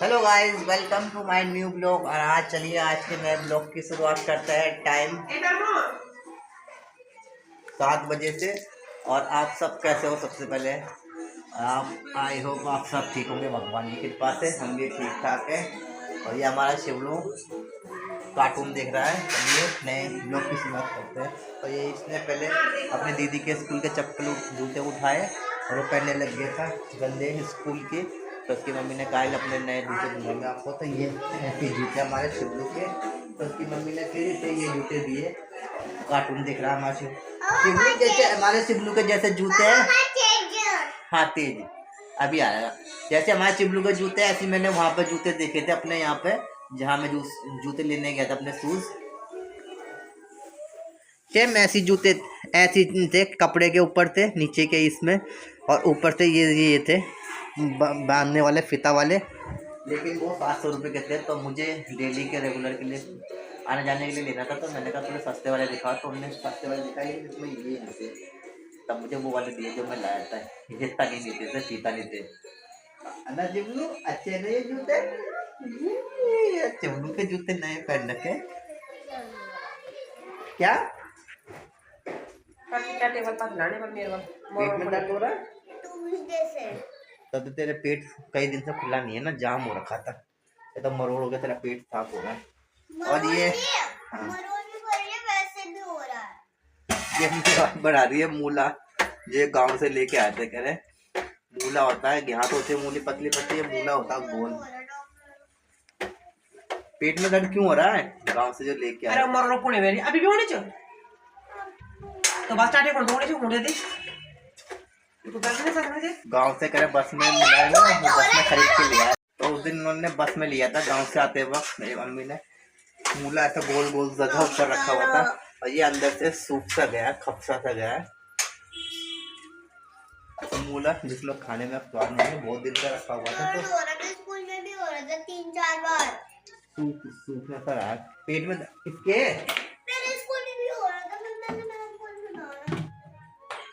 Hello guys, welcome to my new blog. और आज चलिए आज के नए ब्लॉग की शुरुआत करते हैं। टाइम 7 बजे से। और आप सब कैसे हो? सबसे पहले आप आई होप आप सब ठीक होंगे भगवान की कृपा से। हम भी ठीक ठाक हैं। और ये हमारा शिवलू कार्टून देख रहा है। चलिए नए ब्लॉग की शुरुआत करते हैं। तो ये इसने पहले अपनी दीदी के स्कूल के चप्पल जूते उठाए और वो पहनने लग गया था गंदे स्कूल के। तो उसकी मम्मी ने कहा अपने नए जूते दिलेंगे आपको। तो ये ऐसे जूते हमारे शिवलू के। तो उसकी मम्मी ने फिर इसे ये जूते दिए। कार्टून देख रहा है हमारे शिवलू जैसे, हमारे शिवलू के जैसे जूते हैं। हाँ तेज अभी आएगा। जैसे हमारे शिवलू के जूते ऐसे मैंने वहाँ पे जूते देखे थे अपने यहाँ पे, जहाँ मैं जूते लेने गया था अपने शूज। सेम ऐसी जूते ऐसी थे, कपड़े के ऊपर थे, नीचे के इसमें, और ऊपर से ये थे बांधने वाले फीता वाले। लेकिन वो 700 रुपये के थे। तो मुझे डेली के रेगुलर के लिए आने जाने के लिए लेना था। तो मैंने कहा थोड़े सस्ते वाले दिखा। तो हमने सस्ते वाले दिखाए, इसमें ये नहीं थे। तब मुझे वो वाले दिए जो मैं लाया था। ये तनी नहीं थे, फीता नहीं थे। अना चिमलू अच्छे नहीं जूते, चिमलू के जूते नए पहन रखे क्या? टेबल पर लाने पर मेरे पेट में दर्द हो रहा है? तब तो तेरे पेट कई दिन से खुला नहीं है ना, जाम हो रखा था। ये तो मरोड़ हो गया, तेरा पेट साफ हो रहा है। और ये ये मुझे बात बढ़ा रही है मूला। ये गांव से लेके आए थे, कह रहे मूला होता है, गेहूं होते मूली पतली पतली, ये मूला होता है गोल। पेट में दर्द क्यों हो रहा है? गांव से जो लेके आए। अरे मरो पुणे मेरी अभी भी होने चाहिए तो बस स्टार्ट कर दोने से मुड़े दे तो दर्द नहीं सकने से गांव से करे बस में मिला है ना, बस में खरीद के लिया है। तो उस दिन उन्होंने बस में लिया था गांव से आते वक्त। मेरी मम्मी ने मूला ऐसा गोल गोल जगह ऊपर रखा हुआ था, और ये अंदर से सूख सा गया, खपसा सा गया है। तो मूला जिस लोग खाने में स्वाद नहीं है, बहुत दिन से रखा हुआ था। तो स्कूल में भी हो रहा था 3-4 बार। सूखने सा रहा पेट में। इसके मेरे स्कूल में भी हो रहा था, मैंने मेरा स्कूल में बताया।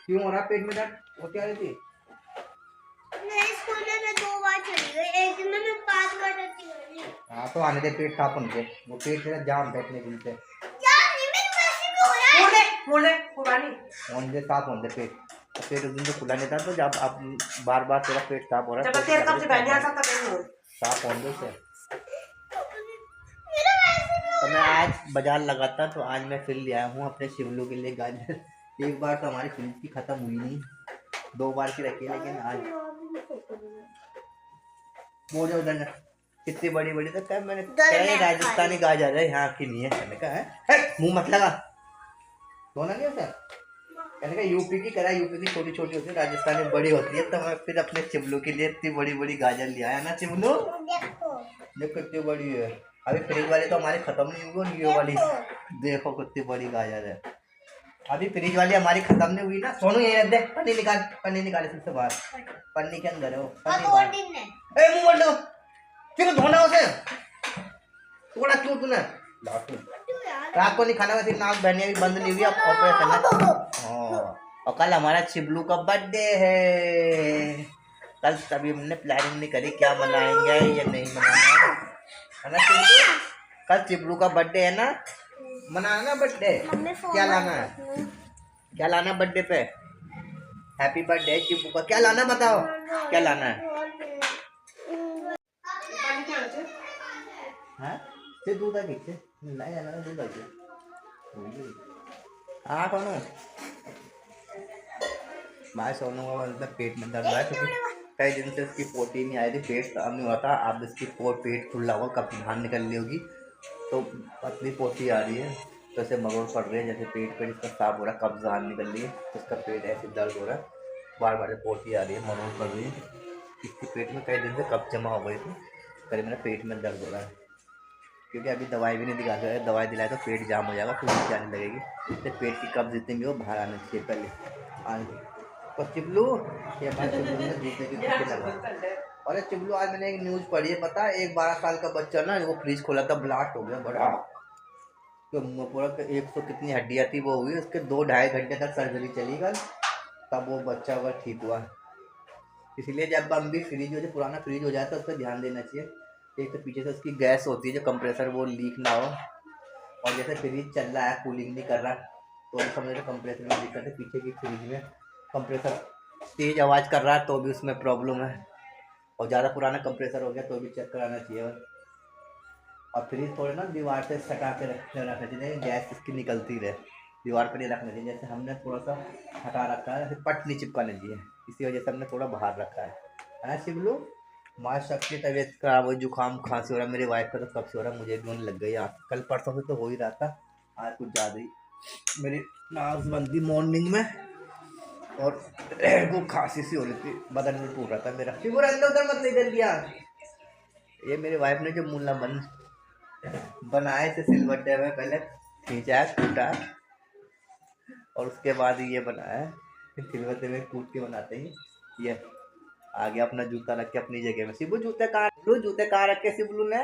क्यों हो रहा पेट में दर्द? वो क्या रही थी? मेरे स्कूल में मैं 2 बार चली गई, एक दिन में मैं 5 बार टट्टी गई। हाँ तो आने दे, पेट साफ होने दे। वो पेट मेरा जाम था इतने दिन से। यार नहीं, मेरे पैसे भी हो रहा है। मोड़े पुरानी होने दे, साफ होने दे पेट। पेट उस दिन तो खुला नहीं था। तो जब अब बार बार तेरा पेट साफ हो रहा है, जब तेरे कब से पहले आता था तेरे साफ होने दे से। मेरा पैसे भी तो मैं आज बाजार लगाता, तो आज मैं फिर ले आया हूँ अपने शिवलू के लिए गाजर। एक बार तो हमारी फ्रिज की खत्म हुई नहीं, 2 बार की रखी है। लेकिन आज वो जो उधर कितनी बड़ी बड़ी, तो क्या मैंने राजस्थानी गाजर है, यहाँ की नहीं है। मैंने कहा है मुंह मत लगा, सोना नहीं होता। मैंने कहा यूपी की करा, यूपी की छोटी छोटी होती है, राजस्थानी बड़ी होती है। तो मैं फिर अपने चिमलू के लिए इतनी बड़ी बड़ी गाजर ले आया ना। चिमलू देखो कितनी बड़ी है। अभी फ्रिज वाली तो हमारी खत्म नहीं हुई, और ये वाली देखो कितनी बड़ी गाजर है। अभी फ्रिज वाली हमारी खत्म नहीं हुई ना। सोनू ये रख दे, पन्नी निकाल, पन्नी निकाले सबसे बाहर। पन्नी के अंदर है वो, पन्नी बाहर। ए मुंह मत लो, क्यों धोना उसे? थोड़ा क्यों तूने रात को नहीं खाना? वैसे नाक बहने भी बंद नहीं हुई, अब ऑपरेशन है। और कल हमारा चिबलू का बर्थडे है। कल तभी हमने प्लानिंग नहीं करी क्या मनाएंगे या नहीं मनाना है ना चिबलू। कल चिबलू का बर्थडे है ना, मनाना ना बर्थडे। क्या लाना है? क्या लाना बर्थडे पे? हैप्पी बर्थडे चिबलू का। क्या लाना बताओ, क्या लाना है? हाँ से दूध आ गई नहीं जाना, दूध आ गया। हाँ सोनू, भाई सोनू का मतलब पेट में दर्द है, क्योंकि कई दिन से उसकी पोटी नहीं आई थी, पेट साफ नहीं हुआ था। अब इसकी पेट खुला हुआ, कब बाहर निकल ली होगी। तो पतली पोटी आ रही है, तो इसे मरोड़ पड़ रही है। जैसे पेट इसका साफ हो रहा है, कब्ज बाहर निकल रही है, तो इसका पेट ऐसे दर्द हो रहा है, बार बार पोटी आ रही है, मरोड़ पड़ रही है। इसके पेट में कई दिन से कब्ज जमा हो गई थी, करीब मेरा पेट में दर्द हो रहा है। क्योंकि अभी दवाई भी नहीं दिखा सकते, दवाई दिलाए तो पेट जाम हो जाएगा, फिर नीचे आने लगेगी। तो पेट की कब्ज जितनी भी वो बाहर आना चाहिए पहले आने। तो चिबलू ये हमारे चिबलू ने जूते की कुर्सी लगा। और चिबलू आज मैंने एक न्यूज़ पढ़ी है, पता है? एक 12 साल का बच्चा ना, वो फ्रिज खोला था, ब्लास्ट हो गया बड़ा। तो पूरा 100 कितनी हड्डियाँ थी वो हुई, उसके 2-2.5 घंटे तक सर्जरी चली कल, तब वो बच्चा वह ठीक हुआ। इसलिए जब हम भी फ्रिज हो जाए, पुराना फ्रिज हो जाए तो उस पर ध्यान देना चाहिए। एक तो पीछे से उसकी गैस होती है जो कंप्रेसर, वो लीक ना हो। और जैसे फ्रिज चल रहा है, कूलिंग नहीं कर रहा, तो समझ लो कंप्रेसर में दिक्कत है। पीछे की फ्रिज में कंप्रेसर तेज़ आवाज़ कर रहा है तो भी उसमें प्रॉब्लम है, और ज़्यादा पुराना कंप्रेसर हो गया तो भी चेक कराना चाहिए। और फ्रिज थोड़े ना दीवार से सटा के रखना चाहिए, गैस इसकी निकलती रहे, दीवार पर नहीं रखना चाहिए। जैसे हमने थोड़ा सा हटा रखा है, ऐसे पट नहीं चिपकाना चाहिए, इसी वजह से हमने थोड़ा बाहर रखा है शिवलू। माँ सबकी तबीयत खराब हो, जुकाम खांसी हो रहा है, मेरी वाइफ का तो कब से हो रहा है, मुझे भी होने लग गई। आज कल परसों से तो हो ही रहा था, आज कुछ ज़्यादा ही मेरी नाक बंदी मॉर्निंग में, और वो खांसी सी हो रही थी, बदन में टूट रहा था मेरा। शिवर अंदर उधर मत लेकर गया। ये मेरी वाइफ ने जो मुल्ला बनाए थे सिलबट्टे में, पहले खींचा टूटा, और उसके बाद ये बनाया सिलबट्टे में कूट के बनाते ही। ये आगे अपना जूता रख के अपनी जगह में, शिबू जूते कहाँ रखे शिबलू ने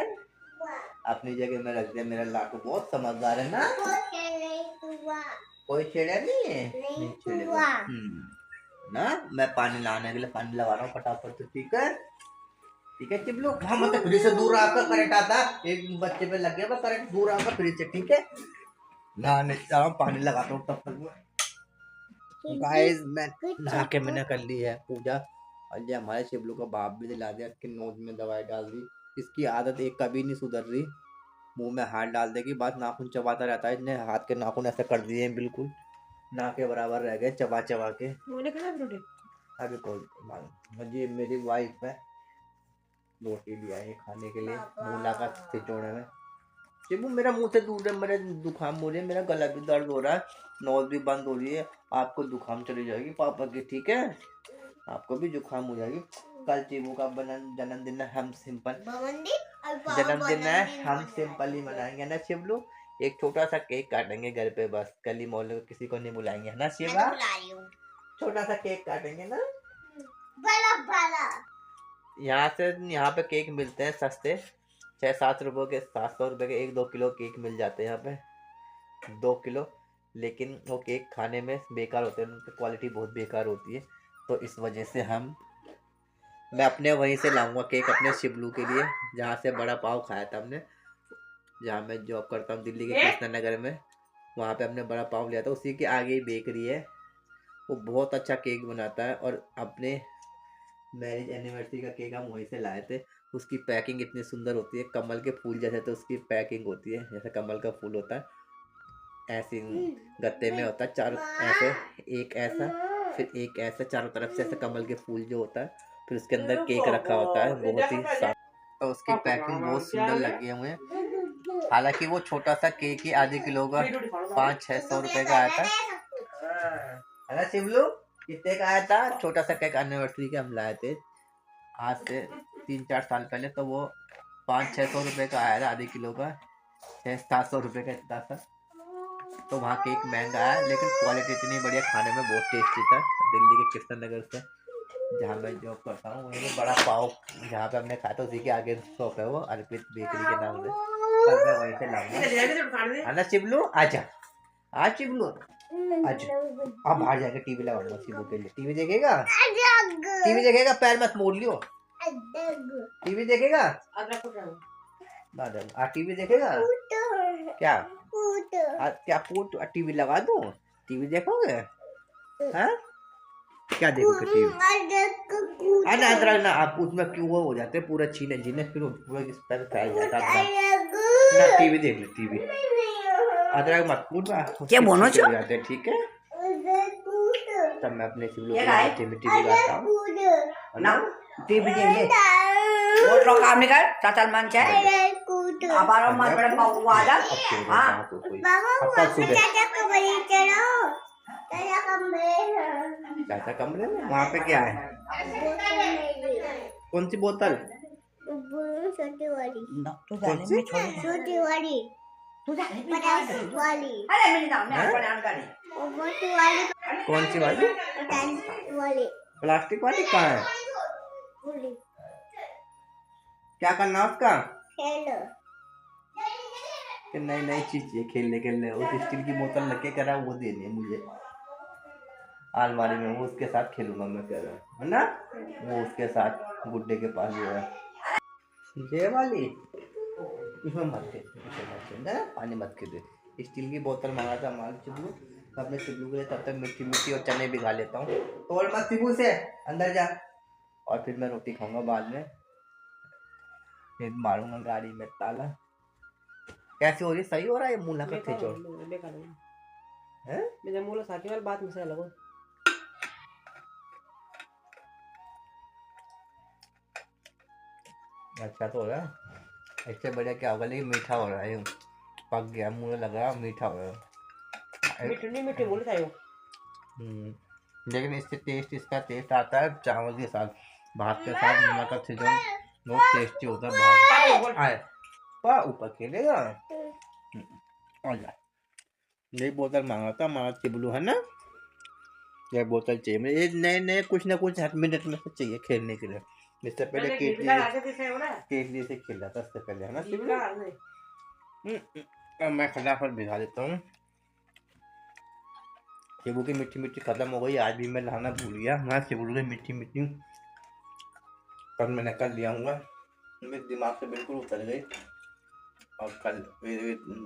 अपनी जगह में रख दिया। मेरा लाटू बहुत समझदार है ना, कोई छेड़ा नहीं है, नहीं छेड़ेगा ना। मैं पानी लाने के लिए पानी लगा रहा हूँ फटाफट से, ठीक है ठीक है चिबलू। हाँ मतलब फ्रिज से दूर आकर करंट आता, एक बच्चे पे लग गया करंट, दूर आकर फ्रिज से, ठीक है। नहाने जा रहा हूँ, पानी लगाता हूँ तब तक। गाइस मैं नहा के मैंने कर ली है पूजा, और ये हमारे शिवलू का बाप भी दिला दिया, इसके नोज में दवाई डाल दी। इसकी आदत एक कभी नहीं सुधर रही, मुंह में हाथ डाल देगी, बात नाखून चबाता रहता है। इसने हाथ के नाखून ऐसे कर दिए हैं, बिल्कुल ना के बराबर रह गए चबा चबा के। अभी कोई जी मेरी वाइफ है, रोटी भी आई खाने के लिए, मूला का खिचौड़े में। शिबू मेरा मुंह से दूर है, मेरे जुकाम हो रही है, मेरा गला भी दर्द हो रहा है, नोज भी बंद हो रही है। आपको जुकाम चली जाएगी पापा की, ठीक है, आपको भी जुकाम हो जाएगी। कल चिबू का जन्मदिन है, हम सिंपल जन्मदिन है, हम सिंपल ही मनाएंगे ना शिवलू। एक छोटा सा केक काटेंगे घर पे बस, गली मोहल्ले को किसी को नहीं बुलाएंगे, है ना शिवा। छोटा सा केक काटेंगे ना, बड़ा यहाँ पे केक मिलते हैं सस्ते, 6-7 रुपये के, 700 रुपये के 1-2 किलो केक मिल जाते हैं यहाँ पे, 2 किलो। लेकिन वो केक खाने में बेकार होते हैं, उनकी क्वालिटी बहुत बेकार होती है, तो इस वजह से मैं अपने वहीं से लाऊंगा केक अपने शिवलू के लिए, जहाँ से बड़ा पाव खाया था हमने, जहाँ मैं जॉब करता हूँ दिल्ली के कृष्णा नगर में, वहाँ पे हमने बड़ा पाव लिया था। उसी के आगे ही बेकरी है, वो बहुत अच्छा केक बनाता है, और अपने मैरिज एनिवर्सरी का केक हम वहीं से लाए थे। उसकी पैकिंग इतनी सुंदर होती है, कमल के फूल जैसे, तो उसकी पैकिंग होती है जैसे कमल का फूल होता है, ऐसे गत्ते में होता है, चारों ऐसे, एक ऐसा फिर एक ऐसा, चारों तरफ से ऐसे कमल के फूल जो होता है, फिर उसके अंदर केक रखा होता है, बहुत ही साफ, और उसकी पैकिंग बहुत सुंदर लगी है मुझे। हालांकि वो छोटा सा केक ही आधे किलो का 500-600 रुपए का आया था, है ना शिवलू, कितने का आया था छोटा सा केक, एनिवर्सरी के हम लाए थे आज से 3-4 साल पहले, तो वो 500-600 रुपये का आया था आधे किलो का, 600-700 रुपये का इतना था। तो वहाँ केक महंगा है, लेकिन क्वालिटी इतनी बढ़िया, खाने में बहुत टेस्टी था। दिल्ली के कृष्णा नगर से जहाँ मैं जॉब करता हूँ, वहीं पे बड़ा पाव जहाँ पे हमने खाया था उसी के आगे शॉप है, वो अर्पित बेकरी के नाम से, कल मैं वहीं से लाऊंगा, है ना शिवलू। आजा आज शिवलू, आज अब बाहर जाके टीवी लगाऊंगा शिवू के लिए, टीवी देखेगा, टीवी देखेगा, पैर मत मोड़ लियो, टीवी देखेगा, टीवी देखेगा क्या, क्या पूट टीवी लगा दूं, टीवी देखोगे, हाँ क्या देखोगे टीवी, अरे अदरक ना, आप उसमें क्यों वो हो जाते हैं पूरा छीने छीने, फिर पूरा इस तरह फैल जाता है ना, टीवी देख ले, टीवी अदरक मत कूट, क्या बोलो हो जाते हैं, ठीक है। तब मैं अपने शिवलू के में टीवी लगाता हूँ ना, टीवी देख ले, वो तो काम नहीं कर, चाचा मान चाहे आप आ रहा हूँ, मार बड़ा पाऊ आ जा, हाँ अब सुबह चाचा कमरे में, वहाँ पे क्या है, कौन सी बोतल, छोटी वाली, कौन सी छोटी वाली, कौन सी वाली, प्लास्टिक वाली कहाँ है, क्या करना उसका, नई नई चीज चाहिए खेलने के लिए, उस स्टील की बोतल लगे कह रहा है वो देनी है मुझे अलमारी में, वो उसके साथ खेलूंगा मैं, कह रहा है ना, वो उसके साथ गुड्डे के पास जो है। ये वाली इसमें मत दे, इसमें मत दे ना, पानी मत के दे। स्टील की बोतल मंगा था हमारे चिबलू, अपने चिबलू के लिए तब तक मिट्टी मिट्टी और चने भिगा लेता हूँ। तोड़ मत चिबू से, अंदर जा। और फिर मैं रोटी खाऊंगा बाद में। फिर मारूंगा गाड़ी में ताला। कैसे हो रही, सही हो रहा है ये मूला का खिचड़ है? मेरे मूला साकी वाली बात मुझसे लगो। अच्छा तो हो रहा है, इससे बढ़िया क्या होगा, लेकिन मीठा हो रहा है, पक गया, मुझे लग रहा है मीठा हो रहा है। मीठी नहीं मीठी मूली खाई हो। लेकिन इससे टेस्ट, इसका टेस्ट आता है चावल के साथ, भात के साथ मूला का खिचड़ बहुत टेस्टी होता है। भात आए पा ऊपर खेलेगा। यही बोतल मांगा था हमारा चिबलू है ना, ये बोतल चाहिए मुझे, ये नए नए कुछ ना कुछ हर मिनट में चाहिए खेलने के लिए। इससे पहले केतली से खेल रहा था इससे पहले, है ना चिबलू। अब मैं फटाफट भिगा देता हूँ। चिबलू की मिट्टी मिट्टी खत्म हो गई, आज भी मैं लाना भूल गया। मैं चिबलू की मिट्टी मिट्टी कल मैंने कर लिया हूँ, मेरे दिमाग से बिल्कुल उतर गई। और कल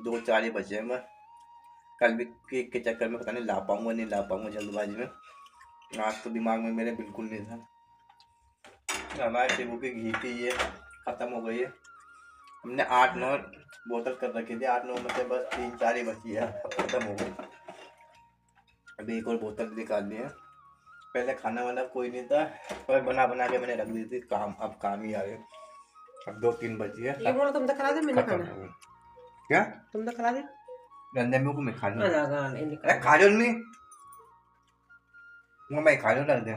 2-4 ही बचे हैं, मैं कल भी केक के चक्कर में पता नहीं ला पाऊंगा नहीं ला पाऊंगा जल्दबाजी में। आज तो दिमाग में मेरे बिल्कुल नहीं था। हमारे टेबू की घी थी ये ख़त्म हो गई है। हमने 8-9 बोतल कर रखी थी, 8-9 में से बस 3-4 ही बची है, ख़त्म हो गई। अभी एक और बोतल निकाल ली है। पहले खाना वाना कोई नहीं था, पर बना बना के मैंने रख दी थी, काम अब काम ही आ गए। अब 2-3 बची है, ये बोलो तुम तो खिला दे, मैंने खत्म खाना हो गई। क्या तुम तो खिला दे। गंदे मुंह को मैं खा लूँ, नहीं अरे खा लो नहीं, मैं खा लो रख दे,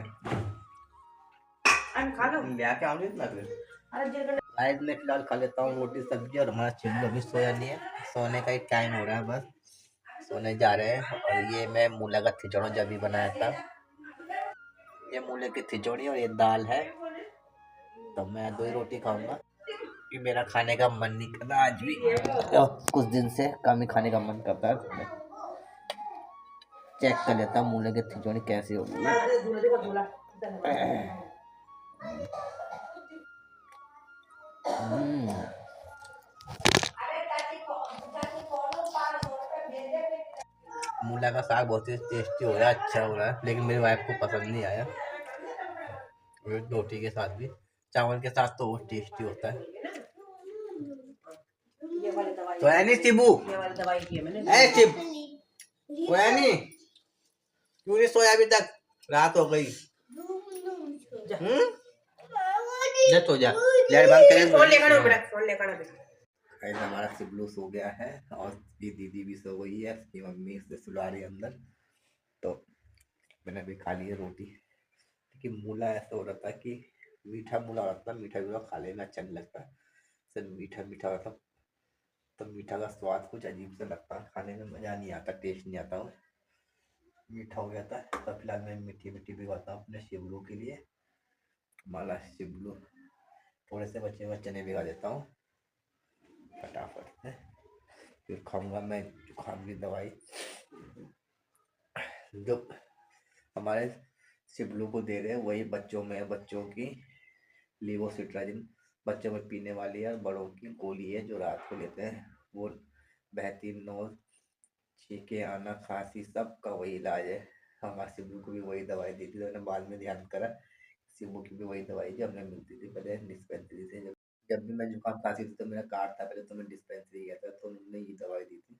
खा लो। ले के आऊँगी इतना फिर। आज मैं फिलहाल खा लेता हूँ रोटी सब्जी, और हमारा चिल्लू अभी सोया नहीं है, सोने का ही टाइम हो रहा है, बस सोने जा रहे हैं। और ये मैं मूला का खिचड़ी जब भी बनाया था, ये मूले की खिचड़ी और ये दाल है, तो मैं 2 ही रोटी खाऊंगा कि मेरा खाने का मन नहीं कर रहा आज भी, कुछ दिन से कम ही खाने का मन करता है। चेक कर लेता हूँ मूले की खिचड़ी कैसी होगी। मूला का साग बहुत ही टेस्टी हो रहा है, अच्छा हो रहा है, लेकिन मेरी वाइफ को पसंद नहीं आया। रोटी के साथ भी, चावल के साथ तो बहुत टेस्टी होता है। तो है नहीं शिबू, ऐ शिब सोया नहीं, क्यों नहीं सोया अभी तक, रात हो गई। जा सो जा, लाइट बंद करें। फोन लेकर बेटा, फोन लेकर गाइस हमारा शिबलू सो गया है, और उसकी दीदी भी सो गई है, उसकी मम्मी उससे सुला रही है अंदर। तो मैंने भी खा ली है रोटी, क्योंकि मूला ऐसा हो रहा था कि मीठा मूला हो रहा था, मीठा मूला खा लेना अच्छा नहीं लगता, सिर्फ मीठा मीठा होता, तो मीठा का स्वाद कुछ अजीब सा लगता है, खाने में मज़ा नहीं आता, टेस्ट नहीं आता, मीठा हो गया था। तो फिलहाल मैं मीठी मीठी भिगाता हूँ अपने शिबलू के लिए। हमारा शिबलू, थोड़े से बचे हुए चने भिगा देता हूँ फटाफट से, फिर खाऊंगा मैं जुकाम की दवाई। जो हमारे शिबलू को दे रहे हैं वही बच्चों में, बच्चों की लीवोसिट्राजिन बच्चों में पीने वाली है, बड़ों की गोली है जो रात को लेते हैं, वो बेहतरीन नोज, छींके आना, खांसी, सब का वही इलाज है। हमारे शिबू को भी वही दवाई दी थी, तो मैंने बाद में ध्यान करा, शिबू की भी वही दवाई जो हमें मिलती थी पहले डिस्पेंसरी से। जब भी मैं जुकाम खांसी थी तो मेरा कार्ड था पहले, तो मैं डिस्पेंसरी गया था, तो उन्होंने ये दवाई दी थी।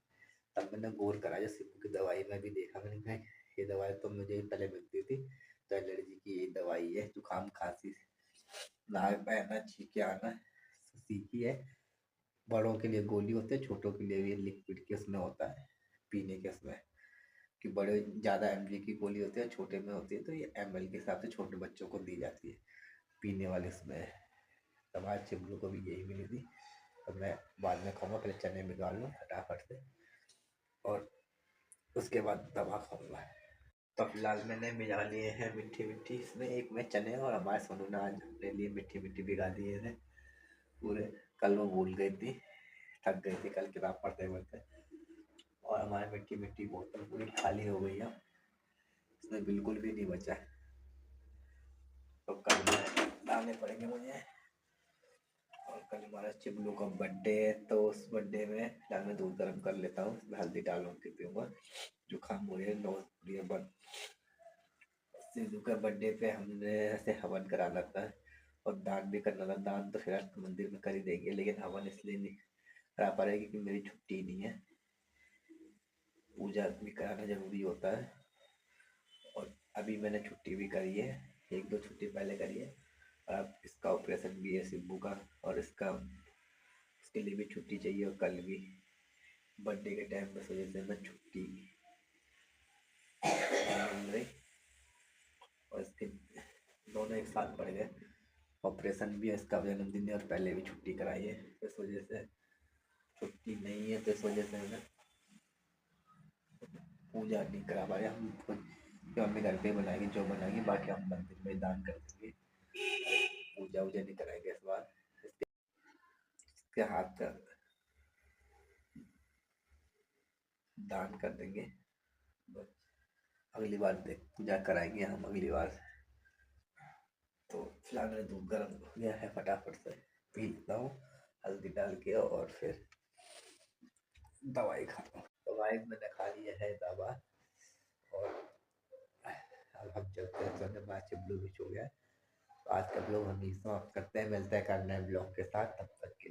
तब मैंने गौर करा जो शिबू की दवाई में भी देखा, मैंने कहा ये दवाई तो मुझे पहले मिलती थी, तो एलर्जी की ये दवाई है, जुकाम खांसी, नाक बहना, छींके आना, सीखी है। बड़ों के लिए गोली होती है, छोटों के लिए भी लिक्विड के उसमें होता है, पीने के उसमें, कि बड़े ज़्यादा mg की गोली होती है, छोटे में होती है, तो ये ml के हिसाब से छोटे बच्चों को दी जाती है पीने वाले उसमें। हमारे चिबलू को भी यही मिली थी, तो मैं बाद में खाऊंगा, पहले चने निकाल लूँ फटाफट से, और उसके बाद दवा खाऊंगा। तो फिलहाल मैंने भिगा लिए हैं मीठी मीठी, इसमें एक में चने, और हमारे सोनू ने आज अपने लिए मीठी मीठी भिगा दिए थे पूरे। कल वो भूल गई थी, थक गई थी कल किताब पढ़ते पढ़ते, और हमारी मीठी मीठी बोतल पूरी खाली हो गई है, इसमें बिल्कुल भी नहीं बचा है, तो कल डालने पड़ेंगे मुझे, और कल हमारा चिबलू का बर्थडे है, तो उस बर्थडे में फिलहाल मैं दूध गर्म कर लेता हूँ, इसमें हल्दी डाल के पीऊँगा। जुकाम हो रही है, नोज पूरी है बंद। सिद्धू का बर्थडे पे हमने ऐसे हवन कराना था और दान भी करना था। दान तो फिलहाल मंदिर में कर ही देंगे, लेकिन हवन इसलिए नहीं करा पा रहे क्योंकि मेरी छुट्टी नहीं है। पूजा भी कराना जरूरी होता है और अभी मैंने छुट्टी भी करी है, 1-2 छुट्टी पहले करी है। और अब इसका ऑपरेशन भी है सिब्बू का, और इसके लिए भी छुट्टी चाहिए। और कल भी बर्थडे के टाइम बस वजह से मैं छुट्टी मिल रही, और इसके दोनों एक साथ पड़ गए। ऑपरेशन भी है, इसका जन्मदिन है और पहले भी छुट्टी कराई है, इस वजह से छुट्टी नहीं है, तो इस वजह से मैं पूजा नहीं करा पाए। हम खुद जो मम्मी घर पे बनाएगी, जो बनाएगी, बाकी हम मंदिर में दान कर देंगे, पूजा वूजा नहीं कराएंगे इस बार। इसके हाथ का दान कर देंगे, बस अगली बार देख पूजा कराएंगे हम अगली बार। तो फिलहाल मेरा दूध गर्म हो गया है, फटाफट से पी लेता हूँ हल्दी डाल के, और फिर दवाई खाता हूँ। दवाई मैंने खा लिया है दवा, और अब हम चलते हैं सोने, बाद चिबलू भी सो गया है। तो आज का ब्लॉग हम यहीं समाप्त करते हैं, मिलते हैं कल नए ब्लॉग के साथ, तब तक के